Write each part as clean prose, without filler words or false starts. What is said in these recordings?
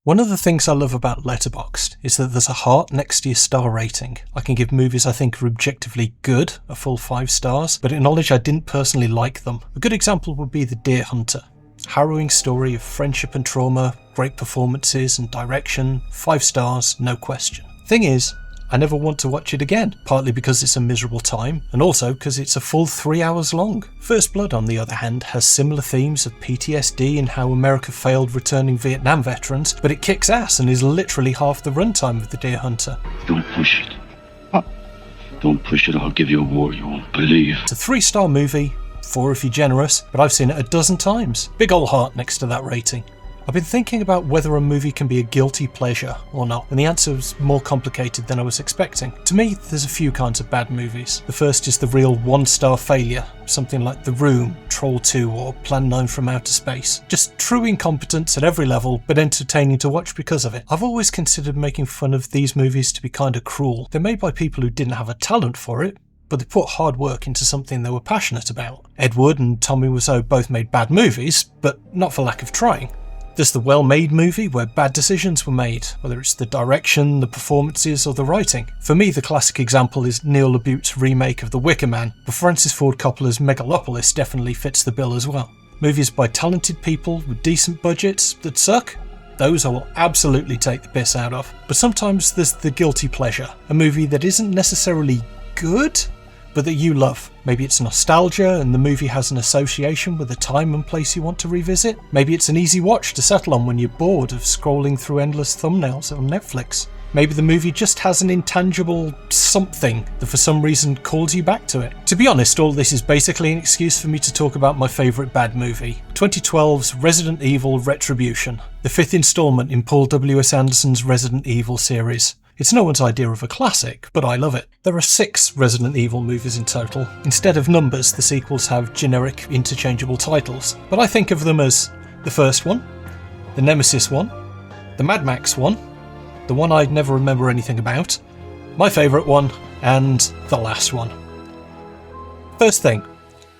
One of the things I love about Letterboxd is that there's a heart next to your star rating. I can give movies I think are objectively good a full 5 stars, but acknowledge I didn't personally like them. A good example would be The Deer Hunter. Harrowing story of friendship and trauma, great performances and direction, 5 stars, no question. Thing is, I never want to watch it again, partly because it's a miserable time, and also because it's a full 3 hours long. First Blood, on the other hand, has similar themes of PTSD and how America failed returning Vietnam veterans, but it kicks ass and is literally half the runtime of The Deer Hunter. Don't push it. Don't push it, I'll give you a war you won't believe. It's a 3-star movie, 4 if you're generous, but I've seen it a dozen times. Big ol' heart next to that rating. I've been thinking about whether a movie can be a guilty pleasure or not, and the answer is more complicated than I was expecting. To me, there's a few kinds of bad movies. The first is the real 1-star failure, something like The Room, Troll 2 or Plan 9 from Outer Space. Just true incompetence at every level, but entertaining to watch because of it. I've always considered making fun of these movies to be kind of cruel. They're made by people who didn't have a talent for it, but they put hard work into something they were passionate about. Ed Wood and Tommy Wiseau both made bad movies, but not for lack of trying. There's the well-made movie where bad decisions were made, whether it's the direction, the performances or the writing. For me, the classic example is Neil LaBute's remake of The Wicker Man, but Francis Ford Coppola's Megalopolis definitely fits the bill as well. Movies by talented people with decent budgets that suck? Those I will absolutely take the piss out of. But sometimes there's the guilty pleasure, a movie that isn't necessarily good, but that you love. Maybe it's nostalgia and the movie has an association with a time and place you want to revisit. Maybe it's an easy watch to settle on when you're bored of scrolling through endless thumbnails on Netflix. Maybe the movie just has an intangible something that for some reason calls you back to it. To be honest, all this is basically an excuse for me to talk about my favourite bad movie, 2012's Resident Evil Retribution, the 5th instalment in Paul W.S. Anderson's Resident Evil series. It's no one's idea of a classic, but I love it. There are 6 Resident Evil movies in total. Instead of numbers, the sequels have generic, interchangeable titles, but I think of them as the first one, the Nemesis one, the Mad Max one, the one I'd never remember anything about, my favourite one, and the last one. First thing,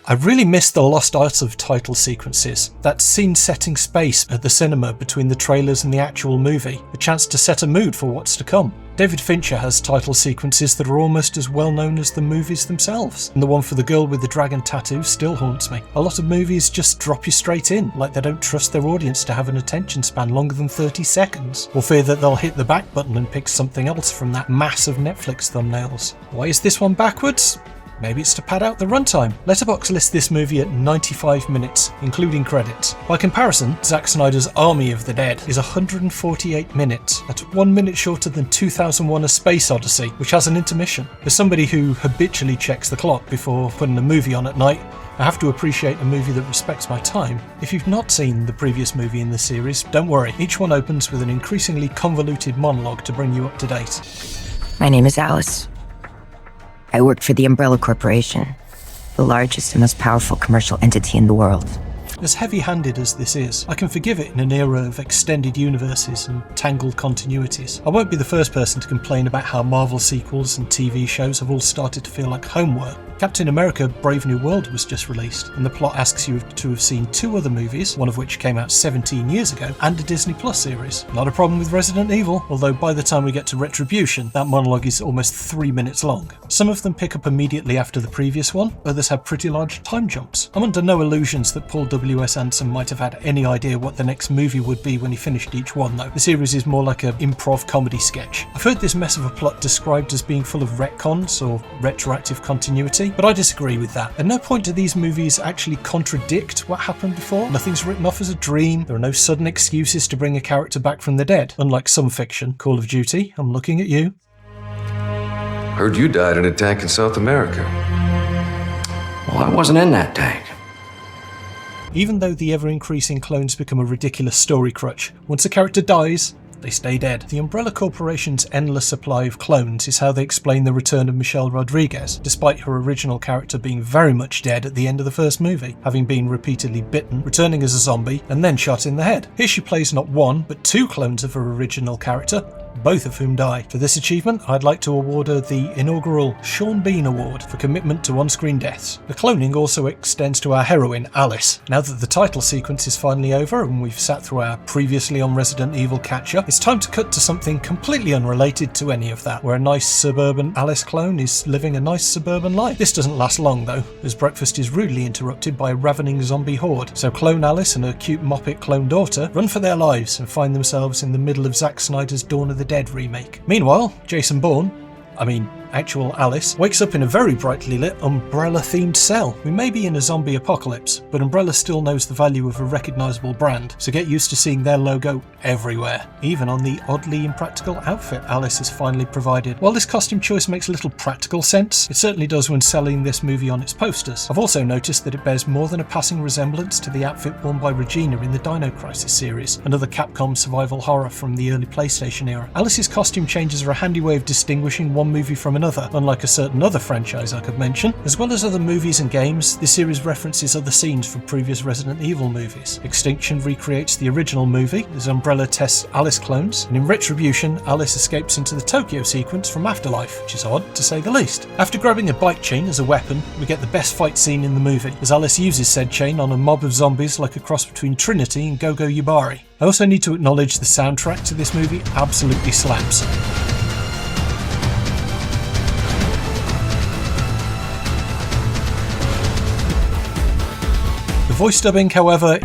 I really miss the lost art of title sequences, that scene-setting space at the cinema between the trailers and the actual movie, a chance to set a mood for what's to come. David Fincher has title sequences that are almost as well known as the movies themselves, and the one for the girl with the dragon tattoo still haunts me. A lot of movies just drop you straight in, like they don't trust their audience to have an attention span longer than 30 seconds, or fear that they'll hit the back button and pick something else from that mass of Netflix thumbnails. Why is this one backwards? Maybe it's to pad out the runtime. Letterboxd lists this movie at 95 minutes, including credits. By comparison, Zack Snyder's Army of the Dead is 148 minutes. That's 1 minute shorter than 2001: A Space Odyssey, which has an intermission. As somebody who habitually checks the clock before putting a movie on at night, I have to appreciate a movie that respects my time. If you've not seen the previous movie in the series, don't worry. Each one opens with an increasingly convoluted monologue to bring you up to date. My name is Alice. I work for the Umbrella Corporation, the largest and most powerful commercial entity in the world. As heavy-handed as this is, I can forgive it in an era of extended universes and tangled continuities. I won't be the first person to complain about how Marvel sequels and TV shows have all started to feel like homework. Captain America Brave New World was just released, and the plot asks you to have seen 2 other movies, one of which came out 17 years ago, and a Disney Plus series. Not a problem with Resident Evil, although by the time we get to Retribution, that monologue is almost 3 minutes long. Some of them pick up immediately after the previous one, others have pretty large time jumps. I'm under no illusions that Paul W.S. Anderson might have had any idea what the next movie would be when he finished each one though. The series is more like an improv comedy sketch. I've heard this mess of a plot described as being full of retcons or retroactive continuity, but I disagree with that. At no point do these movies actually contradict what happened before. Nothing's written off as a dream. There are no sudden excuses to bring a character back from the dead. Unlike some fiction, Call of Duty, I'm looking at you. Heard you died in a tank in South America. Well, I wasn't in that tank. Even though the ever-increasing clones become a ridiculous story crutch, once a character dies, they stay dead. The Umbrella Corporation's endless supply of clones is how they explain the return of Michelle Rodriguez, despite her original character being very much dead at the end of the first movie, having been repeatedly bitten, returning as a zombie, and then shot in the head. Here she plays not 1, but 2 clones of her original character, both of whom die. For this achievement, I'd like to award her the inaugural Sean Bean Award for commitment to on-screen deaths. The cloning also extends to our heroine, Alice. Now that the title sequence is finally over and we've sat through our previously on Resident Evil catch-up, it's time to cut to something completely unrelated to any of that, where a nice suburban Alice clone is living a nice suburban life. This doesn't last long though, as breakfast is rudely interrupted by a ravening zombie horde. So clone Alice and her cute moppet clone daughter run for their lives and find themselves in the middle of Zack Snyder's Dawn of the Dead remake. Meanwhile, Jason Bourne, actual Alice, wakes up in a very brightly lit Umbrella-themed cell. We may be in a zombie apocalypse, but Umbrella still knows the value of a recognisable brand, so get used to seeing their logo everywhere, even on the oddly impractical outfit Alice has finally provided. While this costume choice makes little practical sense, it certainly does when selling this movie on its posters. I've also noticed that it bears more than a passing resemblance to the outfit worn by Regina in the Dino Crisis series, another Capcom survival horror from the early PlayStation era. Alice's costume changes are a handy way of distinguishing one movie from another, unlike a certain other franchise I could mention. As well as other movies and games, this series references other scenes from previous Resident Evil movies. Extinction recreates the original movie as Umbrella tests Alice clones, and in Retribution, Alice escapes into the Tokyo sequence from Afterlife, which is odd to say the least. After grabbing a bike chain as a weapon, we get the best fight scene in the movie, as Alice uses said chain on a mob of zombies like a cross between Trinity and Gogo Yubari. I also need to acknowledge the soundtrack to this movie absolutely slaps. The voice dubbing, however,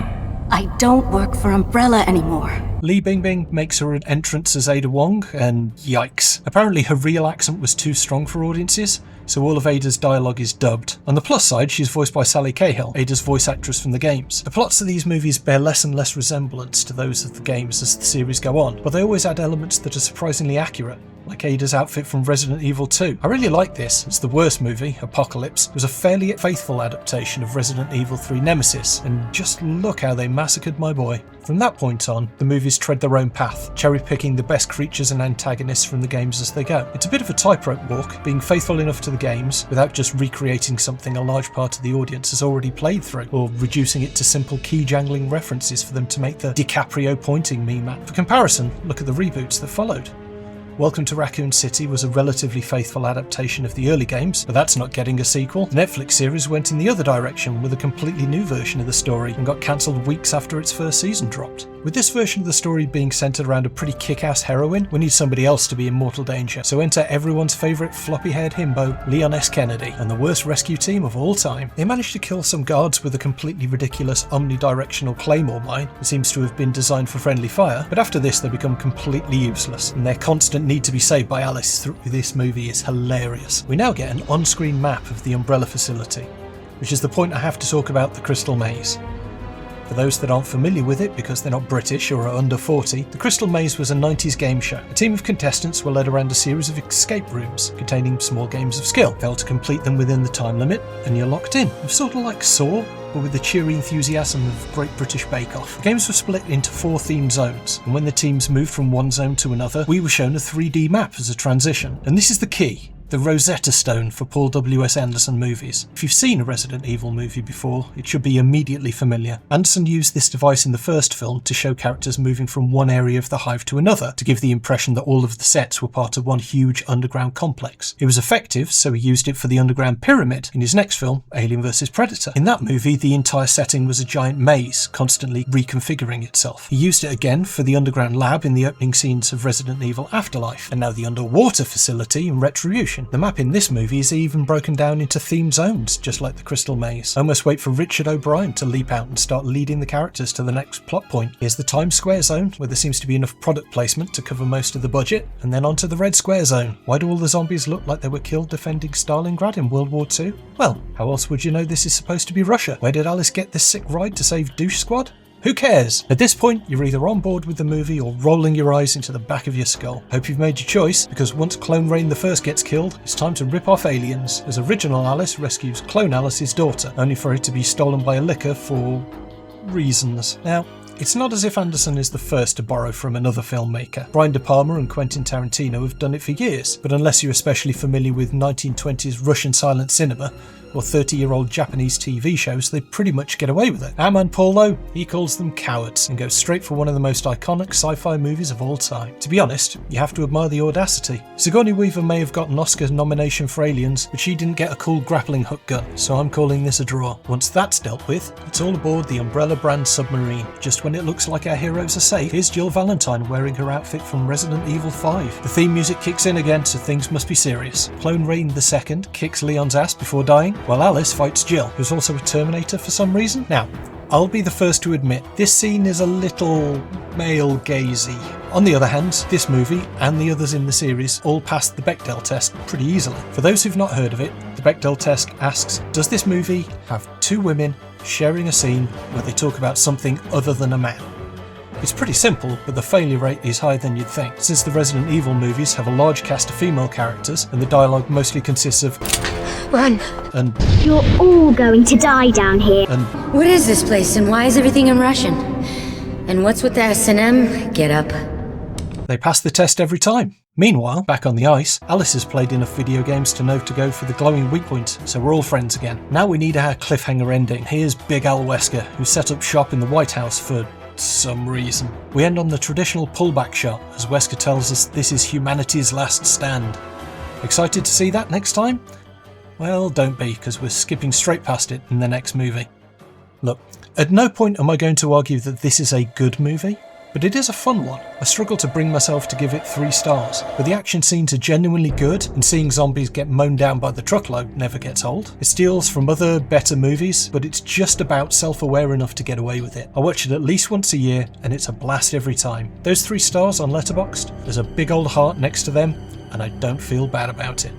I don't work for Umbrella anymore. Li Bingbing makes her an entrance as Ada Wong, and yikes. Apparently her real accent was too strong for audiences, so all of Ada's dialogue is dubbed. On the plus side, she's voiced by Sally Cahill, Ada's voice actress from the games. The plots of these movies bear less and less resemblance to those of the games as the series go on, but they always add elements that are surprisingly accurate, like Ada's outfit from Resident Evil 2. I really like this, as the worst movie, Apocalypse, was a fairly faithful adaptation of Resident Evil 3 Nemesis, and just look how they massacred my boy. From that point on, the movies tread their own path, cherry-picking the best creatures and antagonists from the games as they go. It's a bit of a tightrope walk, being faithful enough to the games without just recreating something a large part of the audience has already played through, or reducing it to simple key-jangling references for them to make the DiCaprio pointing meme at. For comparison, look at the reboots that followed. Welcome to Raccoon City was a relatively faithful adaptation of the early games, but that's not getting a sequel. The Netflix series went in the other direction with a completely new version of the story and got cancelled weeks after its first season dropped. With this version of the story being centred around a pretty kick-ass heroine, we need somebody else to be in mortal danger, so enter everyone's favourite floppy-haired himbo, Leon S. Kennedy, and the worst rescue team of all time. They managed to kill some guards with a completely ridiculous omnidirectional claymore mine that seems to have been designed for friendly fire, but after this they become completely useless, and their constant need to be saved by Alice through this movie is hilarious. We now get an on-screen map of the Umbrella facility, which is the point I have to talk about the Crystal Maze. For those that aren't familiar with it because they're not British or are under 40, the Crystal Maze was a 90s game show. A team of contestants were led around a series of escape rooms containing small games of skill. Fail to complete them within the time limit and you're locked in. It's sort of like Saw, but with the cheery enthusiasm of Great British Bake Off. The games were split into 4 themed zones, and when the teams moved from one zone to another, we were shown a 3D map as a transition. And this is the key. The Rosetta Stone for Paul W.S. Anderson movies. If you've seen a Resident Evil movie before, it should be immediately familiar. Anderson used this device in the first film to show characters moving from one area of the hive to another, to give the impression that all of the sets were part of one huge underground complex. It was effective, so he used it for the underground pyramid in his next film, Alien vs Predator. In that movie, the entire setting was a giant maze, constantly reconfiguring itself. He used it again for the underground lab in the opening scenes of Resident Evil Afterlife, and now the underwater facility in Retribution. The map in this movie is even broken down into theme zones, just like the Crystal Maze. I almost wait for Richard O'Brien to leap out and start leading the characters to the next plot point. Here's the Times Square zone, where there seems to be enough product placement to cover most of the budget, and then onto the Red Square zone. Why do all the zombies look like they were killed defending Stalingrad in World War II? Well, how else would you know this is supposed to be Russia? Where did Alice get this sick ride to save Douche Squad? Who cares? At this point, you're either on board with the movie or rolling your eyes into the back of your skull. Hope you've made your choice, because once Clone Rain the First gets killed, it's time to rip off aliens, as original Alice rescues Clone Alice's daughter, only for it to be stolen by a licker for reasons. Now, it's not as if Anderson is the first to borrow from another filmmaker. Brian De Palma and Quentin Tarantino have done it for years, but unless you're especially familiar with 1920s Russian silent cinema, or 30-year-old Japanese TV shows, they pretty much get away with it. Our man Paul, though, he calls them cowards and goes straight for one of the most iconic sci-fi movies of all time. To be honest, you have to admire the audacity. Sigourney Weaver may have got an Oscar nomination for Aliens, but she didn't get a cool grappling hook gun, so I'm calling this a draw. Once that's dealt with, it's all aboard the Umbrella brand submarine. Just when it looks like our heroes are safe, here's Jill Valentine wearing her outfit from Resident Evil 5. The theme music kicks in again, so things must be serious. Clone Rain II kicks Leon's ass before dying, while Alice fights Jill, who's also a Terminator for some reason. Now, I'll be the first to admit, this scene is a little male-gazy. On the other hand, this movie, and the others in the series, all passed the Bechdel test pretty easily. For those who've not heard of it, the Bechdel test asks, does this movie have two women sharing a scene where they talk about something other than a man? It's pretty simple, but the failure rate is higher than you'd think, since the Resident Evil movies have a large cast of female characters, and the dialogue mostly consists of Run. and You're all going to die down here. and What is this place and why is everything in Russian? And what's with the S&M? Get up. they pass the test every time. Meanwhile, back on the ice, Alice has played enough video games to know to go for the glowing weak point, so we're all friends again. Now we need our cliffhanger ending. Here's Big Al Wesker, who set up shop in the White House for some reason. We end on the traditional pullback shot as Wesker tells us this is humanity's last stand. Excited to see that next time? Well, don't be, because we're skipping straight past it in the next movie. Look, at no point am I going to argue that this is a good movie, but it is a fun one. I struggle to bring myself to give it 3 stars, but the action scenes are genuinely good, and seeing zombies get mown down by the truckload never gets old. It steals from other, better movies, but it's just about self-aware enough to get away with it. I watch it at least once a year, and it's a blast every time. Those 3 stars on Letterboxd, there's a big old heart next to them, and I don't feel bad about it.